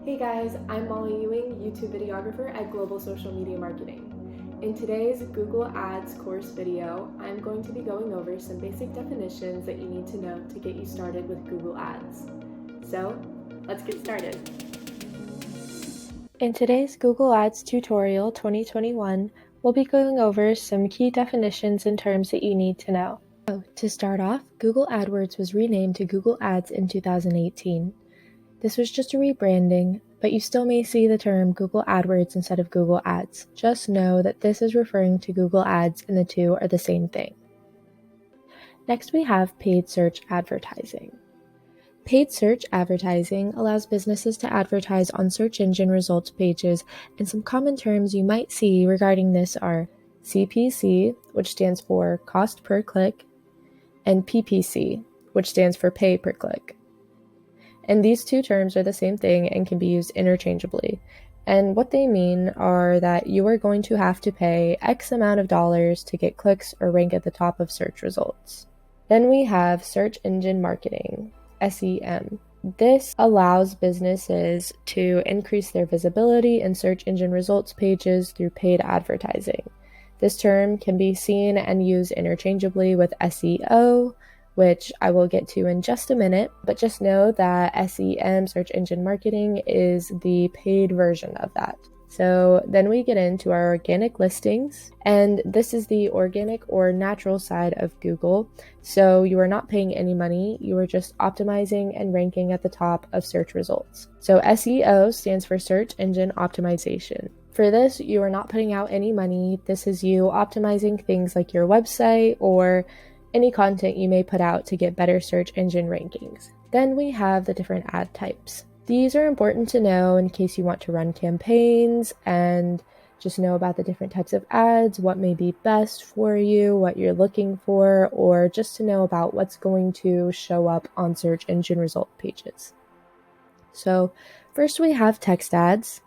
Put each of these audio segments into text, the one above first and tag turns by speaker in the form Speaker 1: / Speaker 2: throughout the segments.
Speaker 1: Hey guys, I'm Molly Ewing, YouTube videographer at Global Social Media Marketing. In today's Google Ads course video, I'm going to be going over some basic definitions that you need to know to get you started with Google Ads. So, let's get started. In today's Google Ads tutorial 2021, we'll be going over some key definitions and terms that you need to know. So, to start off, Google AdWords was renamed to Google Ads in 2018. This was just a rebranding, but you still may see the term Google AdWords instead of Google Ads. Just know that this is referring to Google Ads and the two are the same thing. Next, we have paid search advertising. Paid search advertising allows businesses to advertise on search engine results pages, and some common terms you might see regarding this are CPC, which stands for cost per click, and PPC, which stands for pay per click. And these two terms are the same thing and can be used interchangeably. And what they mean are that you are going to have to pay X amount of dollars to get clicks or rank at the top of search results. Then we have search engine marketing, SEM. This allows businesses to increase their visibility in search engine results pages through paid advertising. This term can be seen and used interchangeably with SEO, which I will get to in just a minute, but just know that SEM, search engine marketing, is the paid version of that. So then we get into our organic listings, and this is the organic or natural side of Google. So you are not paying any money, you are just optimizing and ranking at the top of search results. So SEO stands for search engine optimization. For this, you are not putting out any money. This is you optimizing things like your website or any content you may put out to get better search engine rankings. Then we have the different ad types. These are important to know in case you want to run campaigns and just know about the different types of ads, what may be best for you, what you're looking for, or just to know about what's going to show up on search engine result pages. So first we have text ads.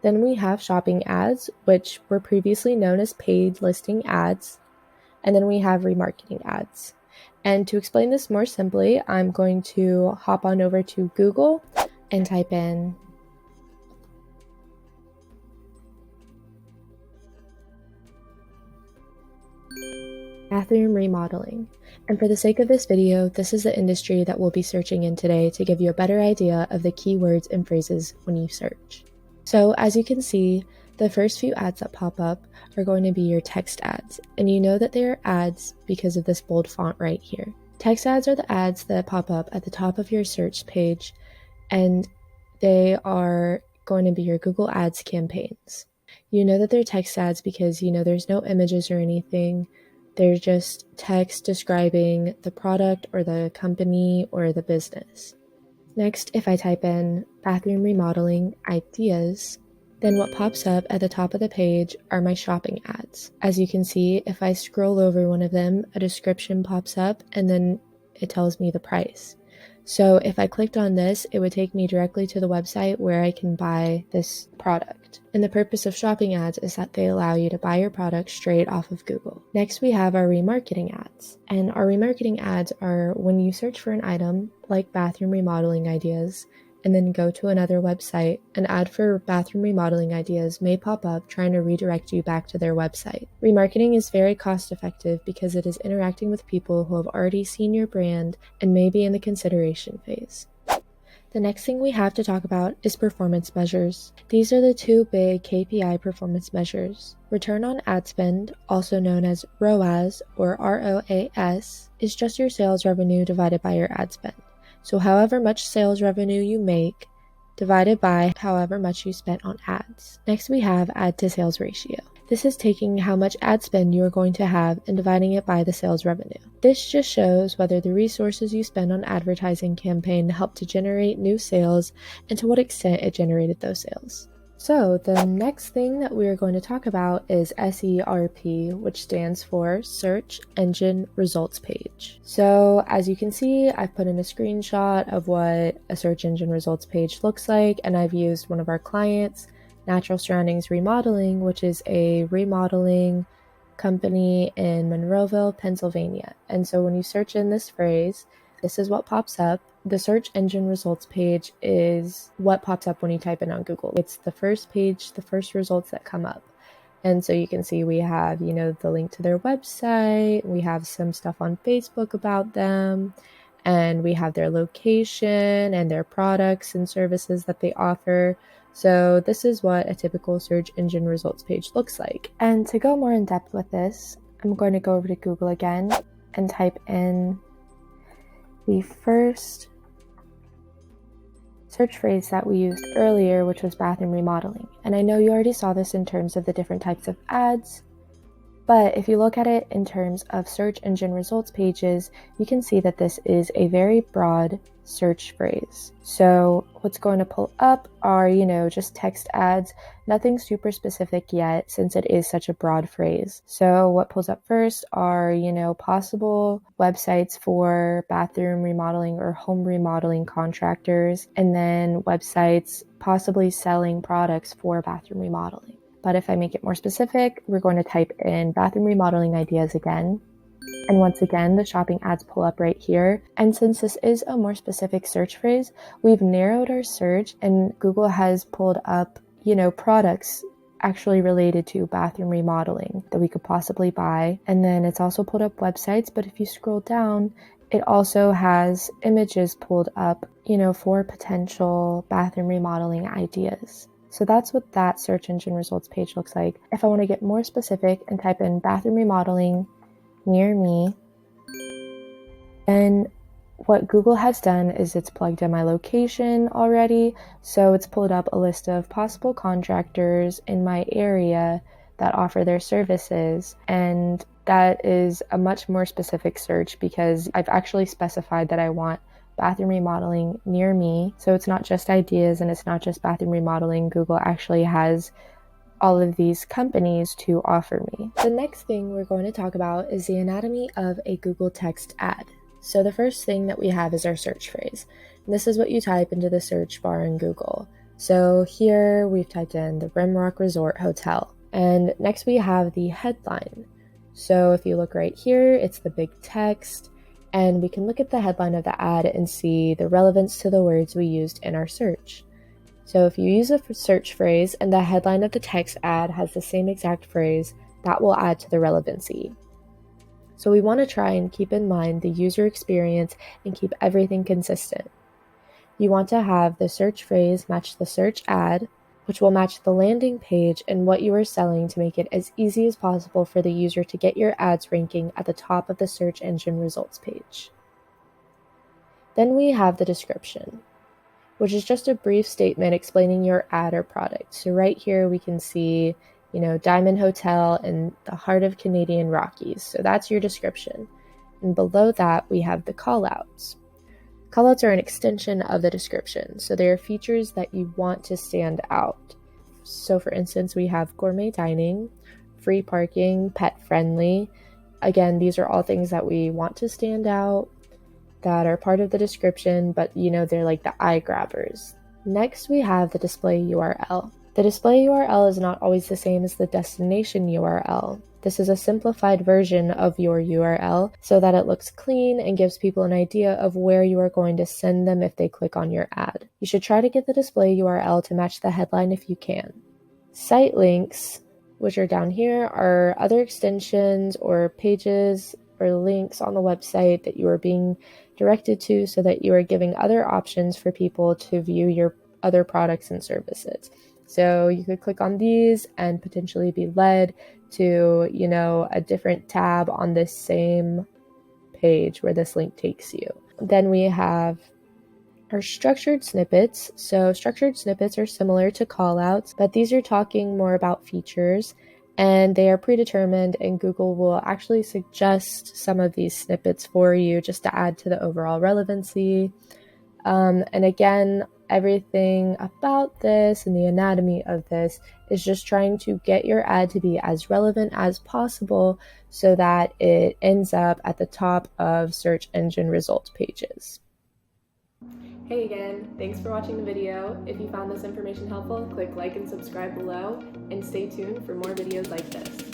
Speaker 1: Then we have shopping ads, which were previously known as paid listing ads. And then we have remarketing ads. And to explain this more simply, I'm going to hop on over to Google and type in bathroom remodeling. And for the sake of this video, this is the industry that we'll be searching in today to give you a better idea of the keywords and phrases when you search. So as you can see, the first few ads that pop up are going to be your text ads, and you know that they are ads because of this bold font right here. Text ads are the ads that pop up at the top of your search page, and they are going to be your Google Ads campaigns. You know that they're text ads because you know there's no images or anything. They're just text describing the product or the company or the business. Next, if I type in bathroom remodeling ideas, then what pops up at the top of the page are my shopping ads. As you can see, if I scroll over one of them, a description pops up and then it tells me the price. So if I clicked on this, it would take me directly to the website where I can buy this product. And the purpose of shopping ads is that they allow you to buy your product straight off of Google. Next, we have our remarketing ads. And our remarketing ads are when you search for an item like bathroom remodeling ideas, and then go to another website, an ad for bathroom remodeling ideas may pop up trying to redirect you back to their website. Remarketing is very cost effective because it is interacting with people who have already seen your brand and may be in the consideration phase. The next thing we have to talk about is performance measures. These are the two big KPI performance measures. Return on ad spend, also known as ROAS or ROAS, is just your sales revenue divided by your ad spend. So however much sales revenue you make divided by however much you spent on ads. Next we have ad to sales ratio. This is taking how much ad spend you are going to have and dividing it by the sales revenue. This just shows whether the resources you spend on advertising campaign help to generate new sales and to what extent it generated those sales. So the next thing that we are going to talk about is SERP, which stands for Search Engine Results Page. So as you can see, I've put in a screenshot of what a search engine results page looks like, and I've used one of our clients, Natural Surroundings Remodeling, which is a remodeling company in Monroeville, Pennsylvania. And so when you search in this phrase, this is what pops up. The search engine results page is what pops up when you type in on Google. It's the first page, the first results that come up. And so you can see we have, the link to their website, we have some stuff on Facebook about them, and we have their location and their products and services that they offer. So this is what a typical search engine results page looks like. And to go more in depth with this, I'm going to go over to Google again and type in the first search phrase that we used earlier, which was bathroom remodeling. And I know you already saw this in terms of the different types of ads, but if you look at it in terms of search engine results pages, you can see that this is a very broad search phrase. So what's going to pull up are, just text ads, nothing super specific yet since it is such a broad phrase. So what pulls up first are, possible websites for bathroom remodeling or home remodeling contractors, and then websites possibly selling products for bathroom remodeling. But if I make it more specific, we're going to type in bathroom remodeling ideas again. And once again, the shopping ads pull up right here. And since this is a more specific search phrase, we've narrowed our search and Google has pulled up, products actually related to bathroom remodeling that we could possibly buy. And then it's also pulled up websites, but if you scroll down, it also has images pulled up, for potential bathroom remodeling ideas. So that's what that search engine results page looks like. If I want to get more specific and type in bathroom remodeling near me, then what Google has done is it's plugged in my location already. So it's pulled up a list of possible contractors in my area that offer their services. And that is a much more specific search because I've actually specified that I want bathroom remodeling near me. So it's not just ideas and it's not just bathroom remodeling. Google actually has all of these companies to offer me. The next thing we're going to talk about is the anatomy of a Google text ad. So the first thing that we have is our search phrase. And this is what you type into the search bar in Google. So here we've typed in the Rimrock Resort Hotel. And next we have the headline. So if you look right here, it's the big text. And we can look at the headline of the ad and see the relevance to the words we used in our search. So if you use a search phrase and the headline of the text ad has the same exact phrase, that will add to the relevancy. So we want to try and keep in mind the user experience and keep everything consistent. You want to have the search phrase match the search ad, which will match the landing page and what you are selling to make it as easy as possible for the user to get your ads ranking at the top of the search engine results page. Then we have the description, which is just a brief statement explaining your ad or product. So right here we can see, Diamond Hotel in the heart of Canadian Rockies. So that's your description. And below that we have the callouts. Callouts are an extension of the description. So they are features that you want to stand out. So for instance, we have gourmet dining, free parking, pet friendly. Again, these are all things that we want to stand out, that are part of the description, but they're like the eye grabbers. Next, we have the display URL. The display URL is not always the same as the destination URL. This is a simplified version of your URL so that it looks clean and gives people an idea of where you are going to send them if they click on your ad. You should try to get the display URL to match the headline if you can. Site links, which are down here, are other extensions or pages or links on the website that you are being directed to so that you are giving other options for people to view your other products and services. So you could click on these and potentially be led to, a different tab on this same page where this link takes you. Then we have our structured snippets. So structured snippets are similar to callouts, but these are talking more about features and they are predetermined, and Google will actually suggest some of these snippets for you just to add to the overall relevancy. And again, everything about this and the anatomy of this is just trying to get your ad to be as relevant as possible so that it ends up at the top of search engine results pages. Hey again, thanks for watching the video. If you found this information helpful, click like and subscribe below, and stay tuned for more videos like this.